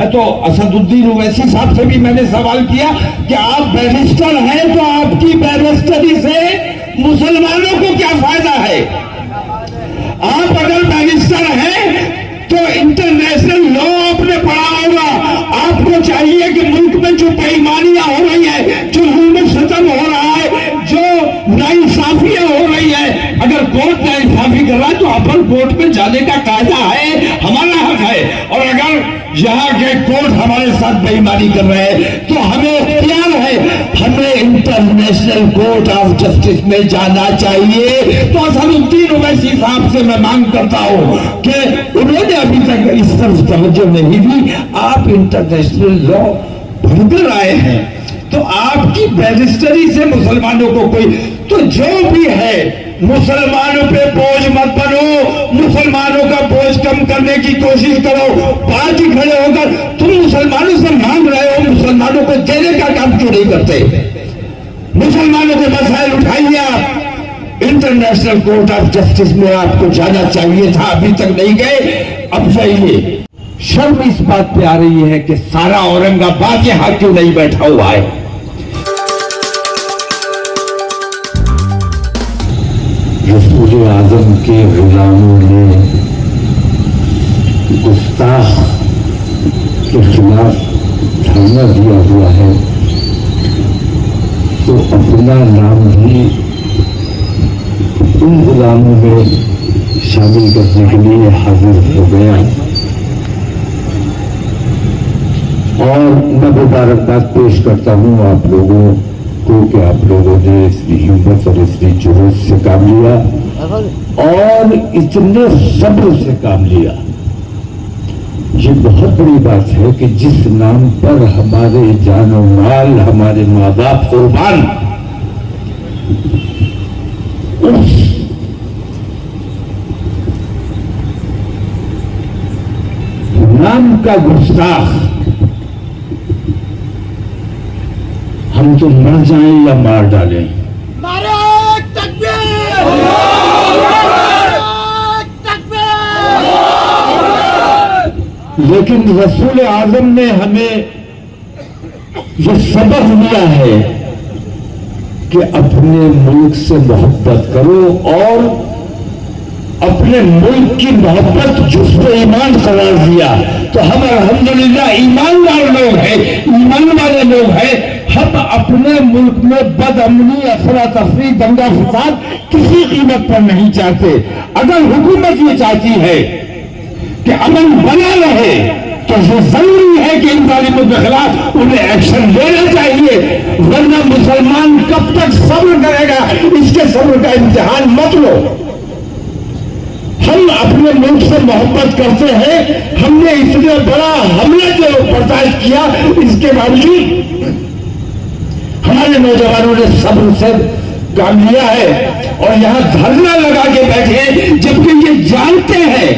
میں تو اسد الدین اویسی صاحب سے بھی میں نے سوال کیا کہ آپ بیرسٹر ہیں تو آپ کی بیرسٹری سے مسلمانوں کو کیا فائدہ ہے؟ آپ اگر بیرسٹر ہیں تو انٹرنیشنل لا آپ نے پڑھا ہوگا. آپ کو چاہیے کہ ملک میں جو بےایمانیاں ہو رہی ہیں, جو ظلم ستم ہو رہا ہے, جو ناانصافیاں ہو رہی ہیں, اگر کورٹ ناانصافی کر رہا ہے تو اپر کورٹ میں جانے کا قاعدہ ہے, ہمارا حق ہے. اور اگر یہاں کے کورٹ ہمارے ساتھ بے ایمانی کر رہے ہیں تو ہمیں اختیار ہے, ہمیں انٹرنیشنل کورٹ آف جسٹس میں جانا چاہیے. تو اسد الدین اویسی صاحب سے میں مانگ کرتا ہوں کہ انہوں نے ابھی تک اس طرف توجہ نہیں دی. آپ انٹرنیشنل لا پڑھ کر آئے ہیں تو آپ کی بیرسٹری سے مسلمانوں کو کوئی, تو جو بھی ہے مسلمانوں پہ بوجھ مت بنو, مسلمانوں کا بوجھ کم کرنے کی کوشش کرو. پارٹی کھڑے ہو کر تم مسلمانوں سے مانگ رہے ہو, مسلمانوں کو دینے کا کام کیوں نہیں کرتے؟ مسلمانوں کے مسائل اٹھائیے. آپ انٹرنیشنل کورٹ آف جسٹس میں آپ کو جانا چاہیے تھا, ابھی تک نہیں گئے, اب جائیے. شرم اس بات پہ آ رہی ہے کہ سارا اورنگ آباد یہاں کیوں نہیں بیٹھا ہوا ہے. رسول اعظم کے غلاموں نے گستاخ کے خلاف دھرنا دیا ہوا ہے تو اپنا نام بھی ان غلاموں میں شامل کرنے کے لیے حاضر ہو گیا. اور میں مبارکباد پیش کرتا ہوں آپ لوگوں کو کہ آپ لوگوں نے اتنی ہمت اور اتنی جرات سے کام لیا اور اتنے صبر سے کام لیا. یہ بہت بڑی بات ہے کہ جس نام پر ہمارے جان و مال, ہمارے ماں باپ قربان, اس نام کا گستاخ ہم تو مر جائیں یا مار ڈالیں. نعرہ تکبیر! لیکن رسول اعظم نے ہمیں یہ سبق دیا ہے کہ اپنے ملک سے محبت کرو اور اپنے ملک کی محبت جزو ایمان قرار دیا. تو ہم الحمدللہ ایماندار لوگ ہیں, ایمان والے لوگ ہیں. ہم اپنے ملک میں بد امنی, افراتفری, دنگا فساد کسی قیمت پر نہیں چاہتے. اگر حکومت یہ چاہتی ہے کہ امن بنا رہے تو یہ ضروری ہے کہ ان ظالموں کے خلاف انہیں ایکشن لینا چاہیے, ورنہ مسلمان کب تک صبر کرے گا؟ اس کے صبر کا امتحان مت لو. ہم اپنے ملک سے محبت کرتے ہیں, ہم نے اتنا بڑا حملہ جو برداشت کیا, اس کے باوجود ہمارے نوجوانوں نے صبر سے کام لیا ہے اور یہاں دھرنا لگا کے بیٹھے ہیں, جبکہ یہ جانتے ہیں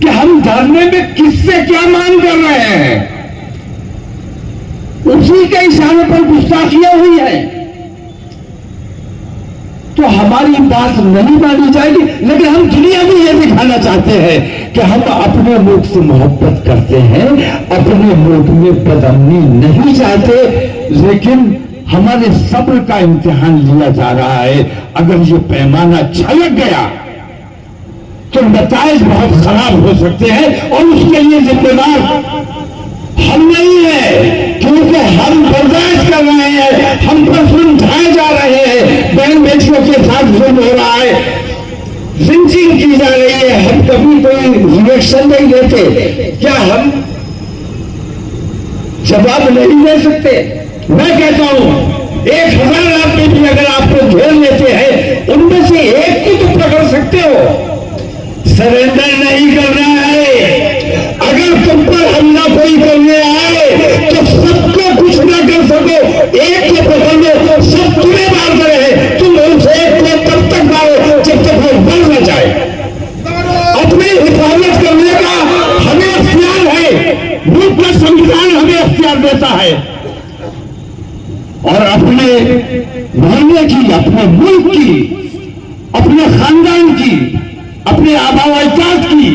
کہ ہم دھرنے میں کس سے کیا مانگ کر رہے ہیں. اسی کے اشارے پر گستاخیاں ہوئی ہیں تو ہماری بات نہیں مانی جائے گی. لیکن ہم دنیا میں یہ دکھانا چاہتے ہیں کہ ہم اپنے ملک سے محبت کرتے ہیں, اپنے ملک میں بدامنی نہیں چاہتے, لیکن ہمارے صبر کا امتحان لیا جا رہا ہے. اگر یہ پیمانہ چھلک گیا تو نتائج بہت خراب ہو سکتے ہیں اور اس کے لیے ذمہ دار ہم نہیں ہیں, کیونکہ ہم برداشت کر رہے ہیں, ہم پر ظلم ڈھائے جا رہے ہیں, بہن بیٹیوں کے ساتھ ظلم ہو رہا ہے, لنچنگ کی جا رہی ہے. ہم کبھی کوئی ریئیکشن نہیں دیتے. کیا ہم جواب نہیں دے سکتے؟ میں کہتا ہوں 1000 آدمی بھی اگر آپ کو گھیر لیتے ہیں, ان میں سے ایک کو تو پکڑ سکتے ہو. سرنڈر نہیں کرنا ہے. اگر تم پر حملہ کوئی کرنے آئے تو سب کو کچھ نہ کر سکو, ایک کو پکڑ لو, سب تمہیں مارتے رہے, تم ان سے ایک کو تب تک مارو جب تک وہ مر نہ جائے. اپنی حفاظت کرنے کا ہمیں اختیار ہے, ملک کا سنویدھان ہمیں اختیار دیتا ہے. اور اپنے محلے کی, اپنے ملک کی, اپنے خاندان کی, اپنے آبا و اجداد کی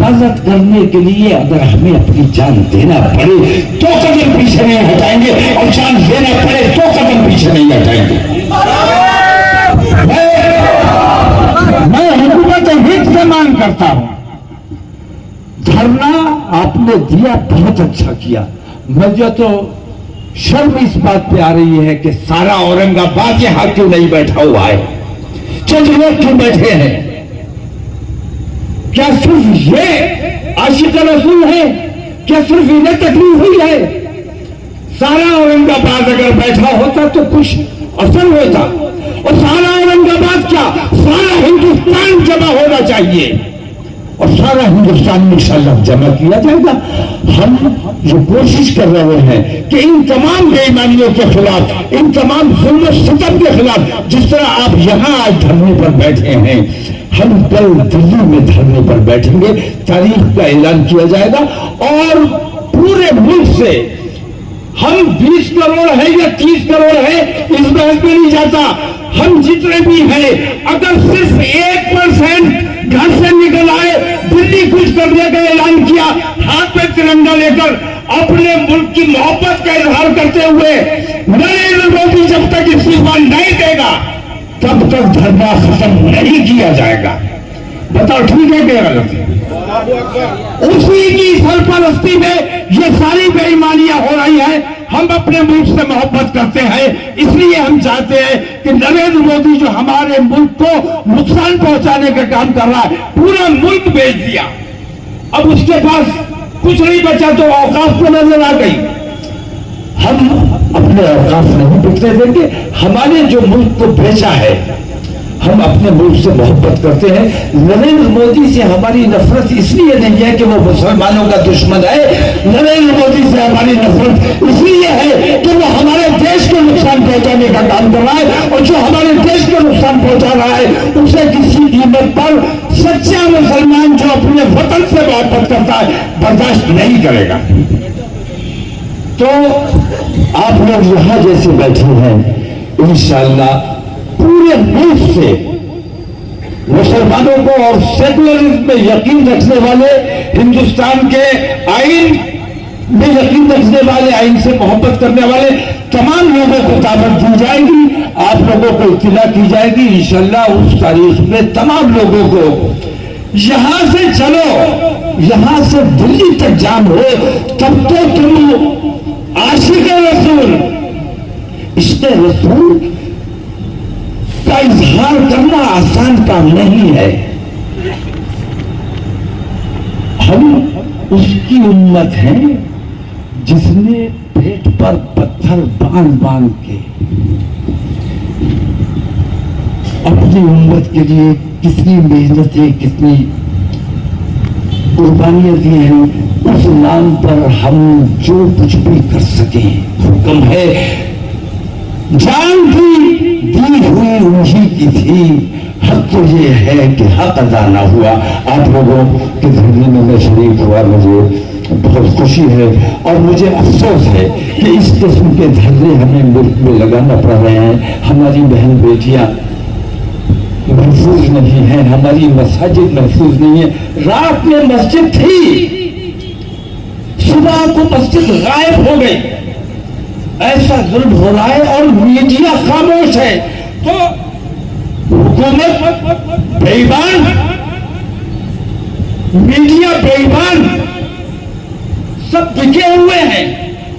حفاظت کرنے کے لیے اگر ہمیں اپنی جان دینا پڑے تو قدم پیچھے نہیں ہٹائیں گے، اور جان دینا پڑے تو قدم پیچھے نہیں ہٹائیں گے۔ میں حکومت ہند سے مانگ کرتا ہوں، دھرنا آپ نے دیا بہت اچھا کیا، مجھے تو شرم اس بات پہ آ رہی ہے کہ سارا اورنگ آباد یہاں کیوں نہیں بیٹھا ہوا ہے، چند لوگ کیوں بیٹھے ہیں؟ کیا صرف یہ عاشق رسول ہے؟ کیا صرف انہیں تکلیف ہوئی ہے؟ سارا اورنگ آباد اگر بیٹھا ہوتا تو کچھ اثر ہوتا، اور سارا اورنگ آباد کیا سارا ہندوستان جمع ہونا چاہیے، اور سارا ہندوستان انشاءاللہ جمع کیا جائے گا۔ ہم جو کوشش کر رہے ہیں کہ ان تمام بے ایمانیوں کے خلاف، ان تمام ظلم و ستم کے خلاف، جس طرح آپ یہاں آج دھرنے پر بیٹھے ہیں، ہم کل دلی میں دھرنے پر بیٹھیں گے، تاریخ کا اعلان کیا جائے گا، اور پورے ملک سے ہم 20 کروڑ ہے یا 30 کروڑ ہے اس بحث میں نہیں جاتا، ہم جتنے بھی ہیں اگر صرف 1% گھر سے نکل آئے، دلی کچھ کرنے کا اعلان کیا، ہاتھ میں ترنگا لے کر اپنے ملک کی محبت کا اظہار کرتے ہوئے، نریندر مودی جب تک استعفا نہیں دے گا تب تک دھرنا ختم نہیں کیا جائے گا۔ بتاؤ ٹھیک ہے کہ غلط ہے؟ اسی کی سرپرستی میں یہ ساری بے ایمانیاں ہو رہی ہیں۔ ہم اپنے ملک سے محبت کرتے ہیں، اس لیے ہم چاہتے ہیں کہ نریندر مودی جو ہمارے ملک کو نقصان پہنچانے کا کام کر رہا ہے، پورا ملک بیچ دیا، اب اس کے پاس کچھ نہیں بچا تو اوقاف کو نظر آ گئی۔ ہم اپنے اوقاف نہیں بکنے دیں گے، ہمارے جو ملک کو بیچا ہے، ہم اپنے ملک سے محبت کرتے ہیں۔ نریندر مودی سے ہماری نفرت اس لیے نہیں ہے کہ وہ مسلمانوں کا دشمن ہے، نریندر مودی سے ہماری نفرت اس لیے ہے کہ وہ ہمارے دیش کو نقصان پہنچانے کا کام کر رہا ہے، اور جو ہمارے دیش کو نقصان پہنچا رہا ہے اسے کسی قیمت پر سچا مسلمان جو اپنے وطن سے محبت کرتا ہے برداشت نہیں کرے گا۔ تو آپ لوگ یہاں جیسے بیٹھے ہیں، انشاءاللہ پورے ملک سے مسلمانوں کو اور سیکولرزم میں یقین رکھنے والے، ہندوستان کے آئین میں یقین رکھنے والے، آئین سے محبت کرنے والے تمام لوگوں کو دعوت دی جائے گی، آپ لوگوں کو اطلاع کی جائے گی۔ انشاءاللہ اس تاریخ میں تمام لوگوں کو یہاں سے چلو، یہاں سے دلی تک جام ہو، تب تو تم عاشق رسول، عشق رسول کا اظہار کرنا آسان کام نہیں ہے۔ ہم اس کی امت ہیں جس نے پیٹ پر پتھر باندھ باندھ کے اپنی امت کے لیے کتنی محنتیں، کتنی قربانیاں دی ہیں، اس نام پر ہم جو کچھ بھی کر سکیں حکم ہے۔ جان دی ہوئی انہی کی تھی، حق تو یہ ہے کہ حق ادا نہ ہوا۔ آپ لوگوں کے دھرنے میں میں شریک ہوا، مجھے بہت خوشی ہے، اور مجھے افسوس ہے کہ اس قسم کے دھرنے ہمیں ملک میں لگانا پڑ رہے ہیں۔ ہماری بہن بیٹیاں محفوظ نہیں ہیں، ہماری مساجد محفوظ نہیں ہے۔ رات میں مسجد تھی، صبح کو مسجد غائب ہو گئی، ایسا ظلم ہو رہا ہے اور میڈیا خاموش ہے۔ تو حکومت بے ایمان، میڈیا بے ایمان، سب بکے ہوئے ہیں،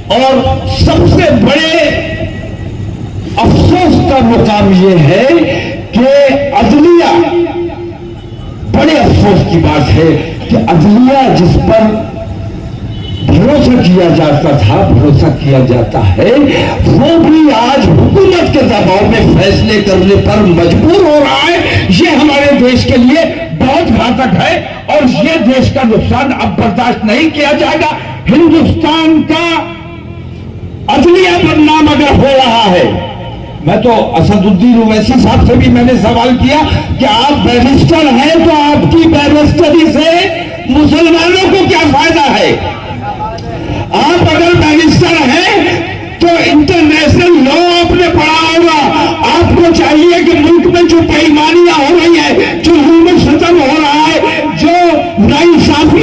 اور سب سے بڑے افسوس کا مقام یہ ہے کہ عدلیہ، بڑے افسوس کی بات ہے کہ عدلیہ جس پر بھروسہ کیا جاتا تھا، بھروسہ کیا جاتا ہے، وہ بھی آج حکومت کے دباؤ میں فیصلے کرنے پر مجبور ہو رہا ہے۔ یہ ہمارے دیش کے لیے بہت گھاتک ہے، اور یہ دیش کا نقصان اب برداشت نہیں کیا جائے گا۔ ہندوستان کا عدلیہ بدنام اگر ہو رہا ہے، میں تو اسد الدین اویسی صاحب سے بھی میں نے سوال کیا کہ آپ بیرسٹر ہیں تو آپ کی بیرسٹری سے مسلمانوں کو کیا فائدہ ہے؟ آپ اگر بیرسٹر ہیں تو انٹرنیشنل لا آپ نے پڑھا ہوگا، آپ کو چاہیے کہ ملک میں جو بے ایمانیاں ہو رہی ہے، جو ظلم و ستم ہو رہا ہے، جو ناانصافی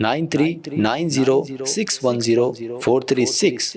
9390610436